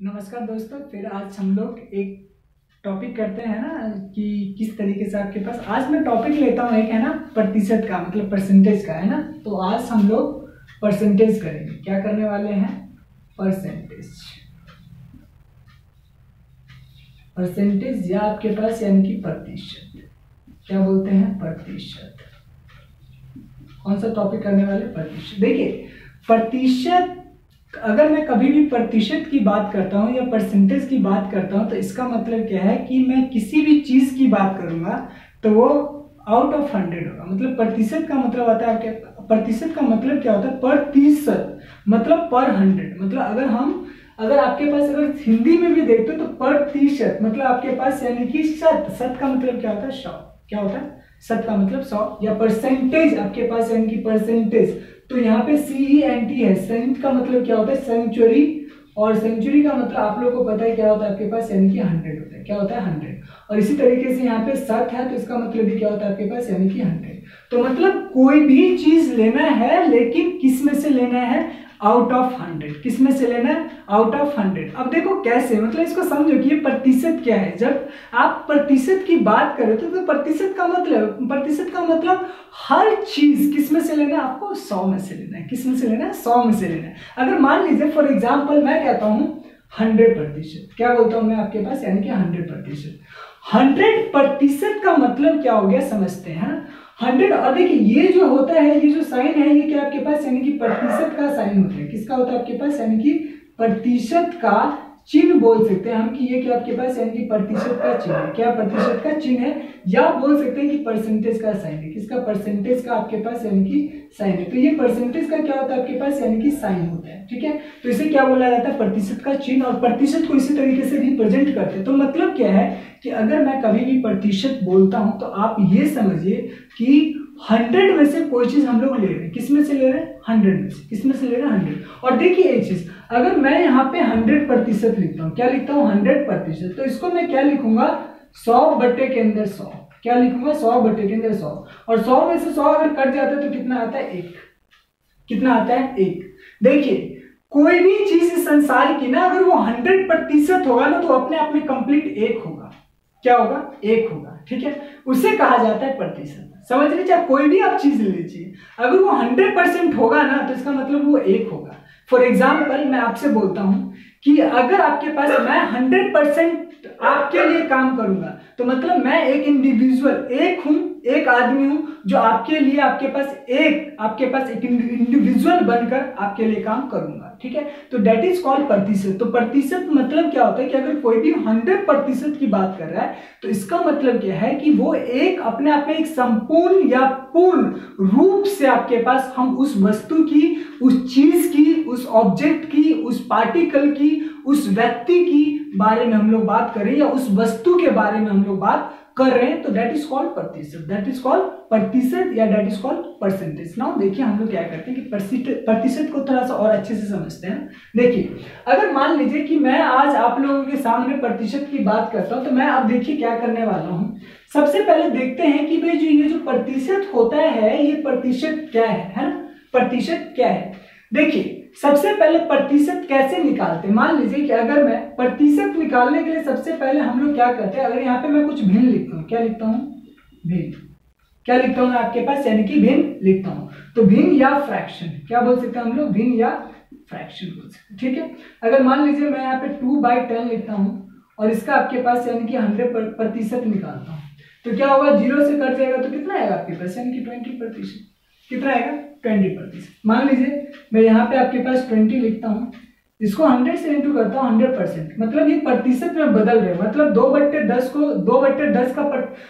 नमस्कार दोस्तों, फिर आज हम लोग एक टॉपिक करते हैं ना कि किस तरीके से आपके पास। आज मैं टॉपिक लेता हूँ एक है ना प्रतिशत का, मतलब परसेंटेज का है ना। तो आज हम लोग परसेंटेज करेंगे। क्या करने वाले हैं? परसेंटेज। परसेंटेज या आपके पास यानी कि प्रतिशत। क्या बोलते हैं? प्रतिशत। कौन सा टॉपिक करने वाले? प्रतिशत। देखिए, प्रतिशत, अगर मैं कभी भी प्रतिशत की बात करता हूं या परसेंटेज की बात करता हूं तो इसका मतलब क्या है कि मैं किसी भी चीज की बात करूंगा तो वो आउट ऑफ 100 होगा। मतलब प्रतिशत का मतलब आता है आपके, प्रतिशत का मतलब क्या होता है? प्रतिशत मतलब पर 100। मतलब अगर आपके पास अगर हिंदी में भी देखते हो तो प्रतिशत मतलब आपके पास यानी कि शत। शत का मतलब क्या होता है? 100। क्या होता है? शत का मतलब 100। या परसेंटेज आपके पास यानी कि परसेंटेज, तो यहाँ पे CENT है। सेंट का मतलब क्या होता है? सेंचुरी। और सेंचुरी का मतलब आप लोगों को पता है क्या होता है आपके पास? यानी कि 100 होता है। क्या होता है? 100। और इसी तरीके से यहाँ पे शत है तो इसका मतलब भी क्या होता है आपके पास? यानी कि 100। तो मतलब कोई भी चीज लेना है, लेकिन किस में से लेना है? Out of 100। किस में से लेना है? Out of 100। अब देखो कैसे, मतलब इसको समझो कि ये प्रतिशत क्या है। जब आप प्रतिशत की बात करें तो प्रतिशत का मतलब हर चीज किस में से लेना है? आपको 100 में से लेना है। किस में से लेना है? 100 में से लेना है। अगर मान लीजिए फॉर एग्जाम्पल मैं कहता हूं 100%। क्या बोलता हूं मैं आपके पास? यानी कि 100%। 100% का मतलब क्या हो गया समझते हैं? 100। और देखिए ये जो होता है, ये जो साइन है, ये क्या आपके पास? यानी कि प्रतिशत का साइन होता है। किसका होता है आपके पास? यानी कि प्रतिशत का चिन्ह बोल सकते हैं हम कि ये क्या आपके पास? यानी कि प्रतिशत का चिन्ह है। क्या प्रतिशत का चिन्ह है? या बोल सकते हैं कि परसेंटेज का साइन है। किसका? परसेंटेज का आपके पास यानी कि साइन है। तो ये परसेंटेज का क्या होता है आपके पास? यानी कि साइन होता है। ठीक है, तो इसे क्या बोला जाता है? प्रतिशत का चिन्ह। और प्रतिशत को इसी तरीके से रिप्रेजेंट करते हैं। तो मतलब क्या है कि अगर मैं कभी भी प्रतिशत बोलता हूं तो आप ये समझिए कि 100 में से कोई चीज हम लोग ले रहे हैं। किस में से ले रहे हैं? 100 में से। किस में से ले रहे हैं? 100। और देखिए एक चीज, अगर मैं यहाँ पे 100% लिखता हूँ, क्या लिखता हूँ? 100%। तो इसको मैं क्या लिखूंगा? 100 बट्टे के अंदर 100। क्या लिखूंगा? 100 बट्टे के अंदर 100। और 100 में से 100 अगर कट जाता है तो कितना आता है? 1। कितना आता है? 1। देखिए कोई भी चीज इस संसार की ना, अगर वो 100% होगा ना तो अपने आप में कंप्लीट 1 होगा। क्या होगा? 1 होगा। ठीक है, उसे कहा जाता है प्रतिशत। समझ लीजिए, आप कोई भी आप चीज ले लीजिए, अगर वो 100% होगा ना तो इसका मतलब वो 1 होगा। फॉर एग्जाम्पल मैं आपसे बोलता हूं कि अगर आपके पास मैं 100% आपके लिए काम करूंगा तो मतलब मैं एक इंडिविजुअल, एक हूं, एक आदमी हूं जो आपके लिए आपके पास एक इंडिविजुअल बनकर आपके लिए काम करूंगा। ठीक है, तो दैट इज कॉल्ड प्रतिशत। तो प्रतिशत मतलब क्या होता है कि अगर कोई भी 100% की बात कर रहा है तो इसका मतलब क्या है कि वो एक अपने आप में एक संपूर्ण या पूर्ण रूप से आपके पास हम उस वस्तु की, उस चीज की, उस ऑब्जेक्ट की, उस पार्टिकल की, उस व्यक्ति की बारे में हम लोग बात करें या उस वस्तु के बारे में हम लोग बात कर रहे हैं तो दैट इज कॉल्ड प्रतिशत। दैट इज कॉल्ड प्रतिशत या that is called percentage. Now देखिए हम लोग क्या करते हैं कि प्रतिशत को थोड़ा सा और अच्छे से समझते हैं। देखिए अगर मान लीजिए कि मैं आज आप लोगों के सामने प्रतिशत की बात करता हूं तो मैं अब देखिए क्या करने वाला हूं। सबसे पहले देखते हैं कि भाई ये जो प्रतिशत होता है ये प्रतिशत क्या है ना? प्रतिशत क्या है? देखिए सबसे पहले प्रतिशत कैसे निकालते हैं। मान लीजिए कि अगर मैं प्रतिशत निकालने के लिए सबसे पहले हम लोग क्या करते हैं, अगर यहाँ पे मैं कुछ भिन्न लिखता हूँ, क्या लिखता हूँ? भिन्न। क्या लिखता हूँ मैं आपके पास? यानी कि भिन्न लिखता हूँ। तो भिन्न या फ्रैक्शन, क्या बोल सकते हैं हम लोग? भिन्न या फ्रैक्शन बोल सकते हैं। ठीक है, अगर मान लीजिए मैं यहाँ पे 2/10 लिखता हूँ और इसका आपके पास यानी कि 100% निकालता हूँ तो क्या होगा? 0 से कट जाएगा तो कितना आएगा आपके पास? यानी कि 20%। कितना आएगा? 20%। मान लीजिए मैं यहाँ पे आपके पास 20 लिखता हूँ, इसको 100 से इंटू करता हूँ 100%। मतलब ये प्रतिशत में बदल रहे हैं। मतलब 2/10 को 2/10 का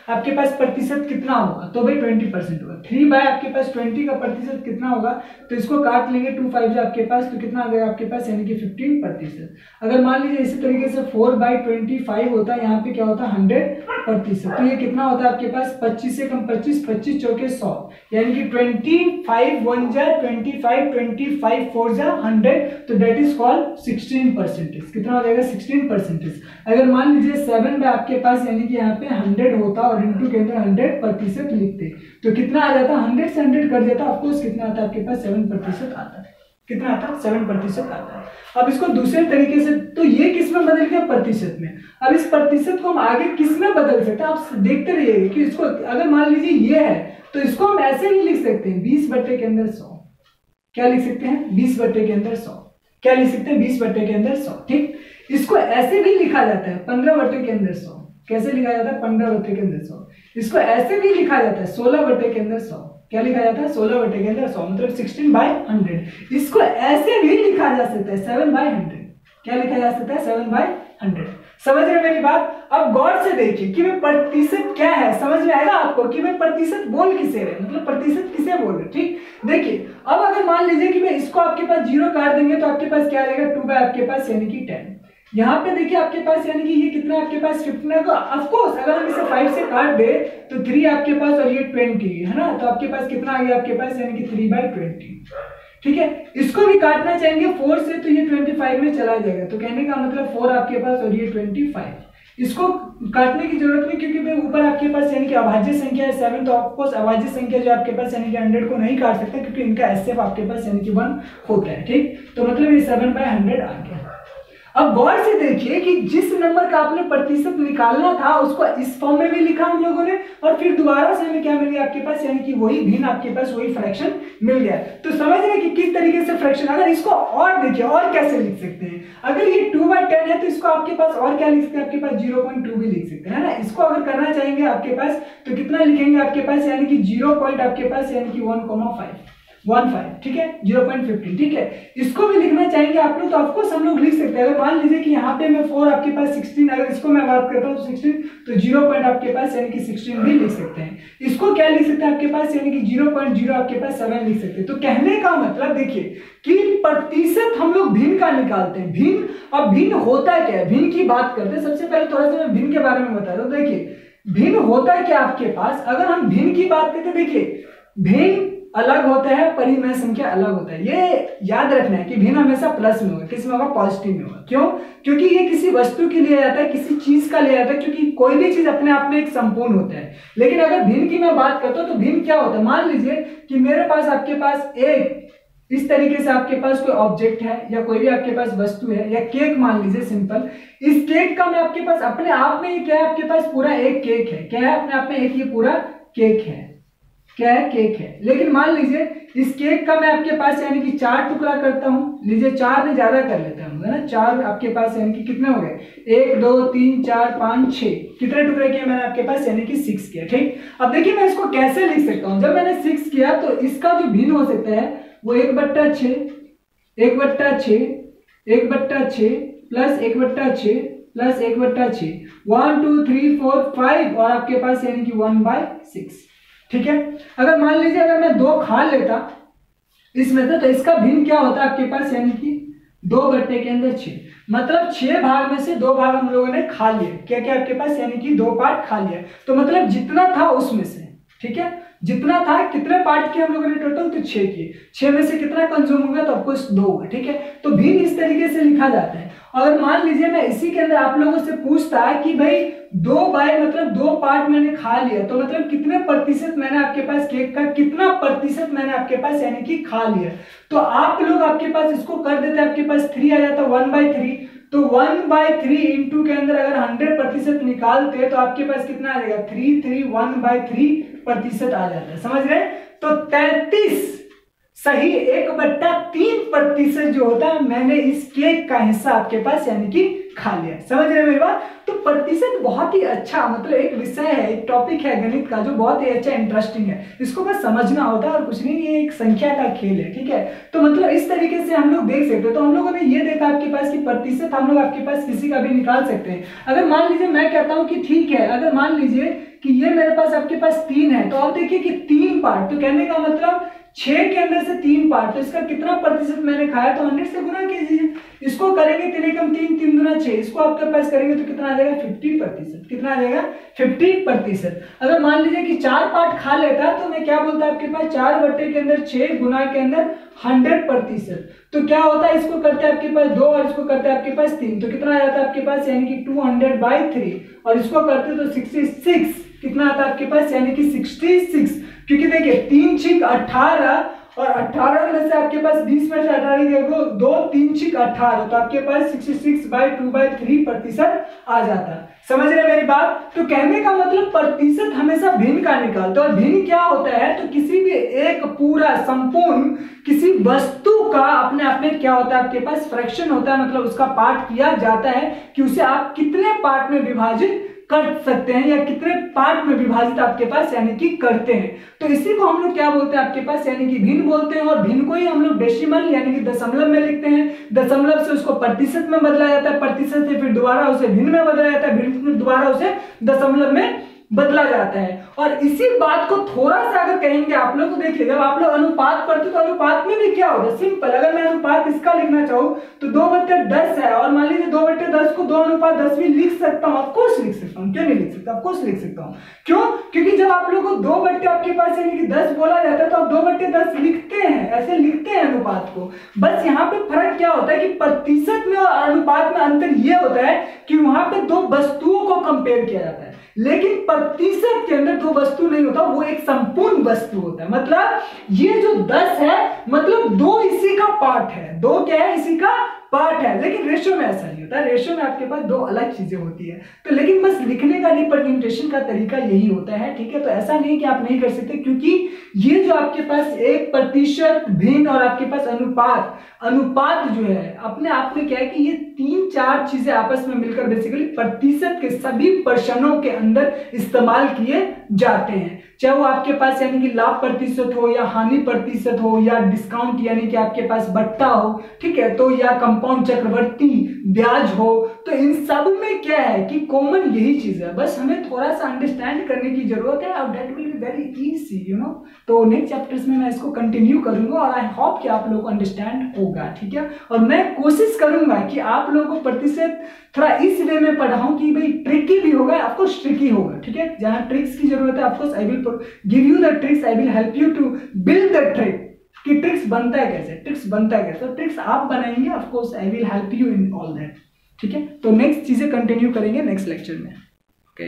आपके पास प्रतिशत कितना होगा? तो भाई 20% होगा। 3 बाय आपके पास 20 का प्रतिशत कितना होगा? तो इसको काट लेंगे 2 5 जो आपके पास, तो कितना आ जाएगा आपके पास? यानी कि 15%। अगर मान लीजिए इसी तरीके से 4/25 होता है, यहाँ पे क्या होता है? 100%। तो ये कितना होता है आपके पास? 25 से कम 25, 25 चौके 100, यानी कि 25 1 जा 25, 25 4 जा 100। तो दैट इज कॉल्ड 16%। कितना हो जाएगा? 16%। अगर मान लीजिए 7 में आपके पास यानी कि यहाँ पे 100 होता और इंटू के अंदर 100% लिखते तो कितना आ जाता? 100 से 100 कट जाता, ऑफकोर्स कितना आता है आपके पास? 7% आता है। कितना आता है? 7% आता है। अब इसको दूसरे तरीके से, तो ये किस में बदल गया? प्रतिशत में। अब इस प्रतिशत को हम आगे किस में बदल सकते हैं? आप देखते रहिए कि इसको अगर मान लीजिए ये है तो इसको हम ऐसे भी लिख सकते हैं 20 बटे के अंदर 100। क्या लिख सकते हैं? 20 बटे के अंदर 100। क्या लिख सकते हैं? 20 बटे के अंदर 100। ठीक, इसको ऐसे भी लिखा जाता है 15 बटे के अंदर 100। कैसे लिखा जाता है? 15 बटे के अंदर 100। इसको ऐसे भी लिखा जाता है 16 बटे के अंदर 100। क्या लिखा जाता है? 16 बटे के अंदर 100 मतलब 16/100। इसको ऐसे भी लिखा जा सकता है 7/100। क्या लिखा जा सकता है? 7/100। समझ रहे मेरी बात? अब गौर से देखिए कि भाई प्रतिशत क्या है, समझ में आएगा आपको कि भाई प्रतिशत बोल किसे रहे, मतलब प्रतिशत किसे बोल रहे। ठीक, देखिए अब अगर मान लीजिए कि भाई इसको आपके पास 0 काट देंगे तो आपके पास क्या रहेगा? 2 बाय आपके पास यानी कि 10। यहाँ पे देखिए आपके पास यानी कि ये कितना आपके पास 15 का। ऑफ कोर्स अगर हम इसे 5 से काट दे तो 3 आपके पास और ये 20 है ना, तो आपके पास कितना आ गया आपके पास यानी कि 3/20। ठीक है, इसको भी काटना चाहेंगे 4 से तो ये 25 में चला जाएगा, तो कहने का मतलब 4 आपके पास और ये 25। इसको काटने की जरूरत नहीं क्योंकि भाई ऊपर आपके पास यानी कि अभाज्य संख्या है 7, तो ऑफकोर्स अभाज्य संख्या जो आपके पास यानी कि 100 को नहीं काट सकते क्योंकि इनका एसएफ आपके पास यानी कि 1 होता है। ठीक, तो मतलब ये 7/100 आ गया। अब गौर से देखिए कि जिस नंबर का आपने प्रतिशत निकालना था उसको इस फॉर्म में भी लिखा हम लोगों ने, और फिर दोबारा से हमें क्या मिल गया आपके पास यानी कि वही भिन्न आपके पास वही फ्रैक्शन मिल गया। तो समझ रहे कि किस तरीके से फ्रैक्शन, अगर इसको और देखिए और कैसे लिख सकते हैं, अगर ये 2/10 है तो इसको आपके पास और क्या लिख सकते हैं? आपके पास 0.2 भी लिख सकते हैं ना। इसको अगर करना चाहेंगे आपके पास तो कितना लिखेंगे आपके पास यानी कि 0 पॉइंट आपके पास यानी कि 1,5। ठीक है, 0.15। ठीक है, इसको भी लिखना चाहेंगे आप लोग तो ऑफकोर्स हम लोग लिख सकते हैं। अगर मान लीजिए कि यहाँ पे मैं 4 आपके पास 16, अगर इसको मैं बात करता हूँ तो 16, तो 0 पॉइंट आपके पास यानी कि 16 भी लिख सकते हैं। इसको क्या लिख सकते हैं आपके पास यानी कि 0.0 आपके पास 7 लिख सकते हैं। तो कहने का मतलब देखिए कि प्रतिशत हम लोग भिन्न का निकालते हैं। भिन्न, अब भिन्न होता क्या है? भिन्न की बात करते हैं। सबसे पहले थोड़ा सा मैं भिन्न के बारे में बता दूं। देखिए भिन्न होता है क्या आपके पास, अगर हम भिन्न की बात करते हैं, देखिए भिन्न अलग होता है, परिमेय संख्या अलग होता है। ये याद रखना है कि भिन्न हमेशा प्लस में होगा, किस में होगा? पॉजिटिव में होगा। क्यों? क्योंकि ये किसी वस्तु के लिए आता है, किसी चीज का लिया जाता है, क्योंकि कोई भी चीज अपने आप में एक संपूर्ण होता है। लेकिन अगर भिन्न की मैं बात करता हूं तो भिन्न क्या होता है? मान लीजिए कि मेरे पास आपके पास एक इस तरीके से आपके पास कोई ऑब्जेक्ट है या कोई भी आपके पास वस्तु है, या केक मान लीजिए सिंपल। इस केक का मैं आपके पास अपने आप में क्या है? आपके पास पूरा एक केक है। क्या है? अपने आप में एक ये पूरा केक है। क्या है? केक है। लेकिन मान लीजिए इस केक का मैं आपके पास यानी कि 4 टुकड़ा करता हूं। लीजिए 4 में ज्यादा कर लेते हैं हम, है ना। 4 आपके पास यानी कि कितने हो गए? 1 2 3 4 5 6। कितने टुकड़े किए मैंने आपके पास? यानी कि 6 किया। ठीक, अब देखिए मैं इसको कैसे लिख सकता हूं। जब मैंने 6 किया तो इसका जो भिन्न हो सकता है वो 1/6 1/6 1/6 प्लस 1/6 प्लस 1/6 1 2 3 4 5 और आपके पास यानी कि 1/6। ठीक है, अगर मान लीजिए अगर मैं 2 खा लेता इसमें से तो इसका भिन्न क्या होता है आपके पास यानी कि 2 के अंदर 6, मतलब 6 भाग में से 2 भाग हम लोगों ने खा लिए। क्या क्या आपके पास यानी कि 2 पार्ट खा लिया, तो मतलब जितना था उसमें से, ठीक है, जितना था, कितने पार्ट किए हम लोगों ने टोटल? तो 6 किए। 6 में से कितना कंज्यूम होगा? तो आपको 2 होगा। ठीक है, तो भिन्न इस तरीके से लिखा जाता है। और मान लीजिए मैं इसी के अंदर आप लोगों से पूछता कि भाई 2 बाय मतलब 2 पार्ट मैंने खा लिया, तो मतलब कितने प्रतिशत मैंने आपके पास केक का कितना प्रतिशत मैंने आपके पास यानी कि खा लिया, तो आप लोग आपके पास इसको कर देते, आपके पास 3 आ जाता 1/3। तो 1/3 इंटू के अंदर अगर 100% निकालते तो आपके पास कितना आ जाएगा? 1/3 आ जाता है। समझ रहे? तो 33 सही 1/3% जो होता है मैंने इस केक का हिस्सा आपके पास यानी कि खा लिया। समझ रहे मेरी बात? तो प्रतिशत बहुत ही अच्छा मतलब एक विषय है, एक टॉपिक है गणित का जो बहुत ही अच्छा इंटरेस्टिंग है। इसको बस समझना होता है और कुछ नहीं, ये एक संख्या का खेल है। ठीक है, तो मतलब इस तरीके से हम लोग देख सकते हैं। तो हम लोगों ने ये देखा आपके पास कि प्रतिशत हम लोग आपके पास किसी का भी निकाल सकते हैं। अगर मान लीजिए मैं कहता हूं कि ठीक है, अगर मान लीजिए कि ये मेरे पास आपके पास 3 है, तो आप देखिए कि 3 पार्ट, तो कहने का मतलब 6 के अंदर से 3 पार्ट, तो इसका कितना प्रतिशत मैंने खाया? तो 100 से गुना कीजिए। इसको करेंगे 3 एकम 3 3 दूना 6, इसको आपके पास करेंगे तो कितना आ जाएगा? 50%। कितना आ जाएगा? 50%। अगर मान लीजिए कि 4 पार्ट खा लेता तो मैं क्या बोलता आपके पास 4 के अंदर 6 गुना के अंदर 100%, तो क्या होता है? इसको करते हैं आपके पास 2 और इसको करते हैं आपके पास 3, तो कितना आ जाता है आपके पास यानी कि 200/3, और इसको करते तो 66 कितना आता है आपके पास यानी कि 66, क्योंकि देखिए 3 6 18 और 18 में से आपके पास 20 में से 18 देखो 2 3 6 18, तो आपके पास 66/2/3% आ जाता है। समझ रहे मेरी बात? तो कहने का मतलब प्रतिशत हमेशा भिन्न का निकालते हैं। और भिन्न क्या होता है, तो किसी भी एक पूरा संपूर्ण किसी वस्तु का अपने आप में क्या होता है, आपके पास फ्रैक्शन होता है, मतलब उसका पार्ट किया जाता है कि उसे आप कितने पार्ट में विभाजित कर सकते हैं या कितने पार्ट में विभाजित आपके पास यानी कि करते हैं। तो इसी को हम लोग क्या बोलते हैं आपके पास, यानी कि भिन्न बोलते हैं। और भिन्न को ही हम लोग डेसिमल यानी कि दशमलव में लिखते हैं। दशमलव से उसको प्रतिशत में बदला जाता है, प्रतिशत से फिर दोबारा उसे भिन्न में बदला जाता है, भिन्न से दोबारा उसे दशमलव में बदला जाता है। और इसी बात को थोड़ा सा अगर कहेंगे आप लोग, तो देखिए जब आप लोग अनुपात पढ़ते तो अनुपात में भी क्या होगा, सिंपल। अगर मैं अनुपात इसका लिखना चाहूँ तो 2/10 है, और मान लीजिए 2/10 को 2:10 भी लिख सकता हूँ, ऑफकोर्स लिख सकता हूँ। क्यों नहीं लिख सकता? ऑफकोर्स लिख सकता हूँ। क्यों? क्योंकि जब आप लोगों को 2 आपके पास यानी कि 10 बोला जाता है तो आप 2/10 लिखते हैं, ऐसे लिखते हैं अनुपात को। बस यहाँ पे फर्क क्या होता है कि प्रतिशत में और अनुपात में अंतर यह होता है कि वहां पे 2 वस्तुओं को कंपेयर किया जाता है, लेकिन प्रतिशत के अंदर 2 वस्तु नहीं होता, वो एक संपूर्ण वस्तु होता है। मतलब ये जो 10 है मतलब 2 इसी का पार्ट है, 2 क्या है, इसी का पार्ट है। लेकिन रेशियो में ऐसा नहीं होता, रेशियो में आपके पास 2 अलग चीजें होती है। तो लेकिन बस लिखने का रिप्रेजेंटेशन का तरीका यही होता है, ठीक है। तो ऐसा नहीं कि आप नहीं कर सकते, क्योंकि ये जो आपके पास 1% भिन्न और आपके पास अनुपात जो है अपने आप में क्या है कि ये 3-4 चीजें आपस में मिलकर बेसिकली प्रतिशत के सभी प्रश्नों के अंदर इस्तेमाल किए जाते हैं। चाहे वो आपके पास यानी कि लाभ प्रतिशत हो या हानि प्रतिशत हो या डिस्काउंट यानी कि आपके पास बट्टा हो, ठीक है, तो या कंपाउंड चक्रवर्ती ब्याज हो, तो इन सब में क्या है कि कॉमन यही चीज है। बस हमें थोड़ा सा अंडरस्टैंड करने की जरूरत है और that will be very easy, you know. तो नेक्स्ट चैप्टर्स में मैं इसको कंटिन्यू करूंगा और आई होप कि आप लोगों को अंडरस्टैंड होगा, ठीक है। और मैं कोशिश करूंगा कि आप लोगों को प्रतिशत थोड़ा इस वे में पढ़ाऊं कि भाई ट्रिकी भी होगा, ऑफकोर्स ट्रिकी होगा, ठीक है। जहां ट्रिक्स की जरूरत है of course I will give you the tricks, I will help you to build the trick कि ट्रिक्स बनता है कैसे, तो ट्रिक्स आप बनाएंगे, of course I will help you in all that, ठीक है। तो नेक्स्ट चीजें कंटिन्यू करेंगे नेक्स्ट लेक्चर में, ओके।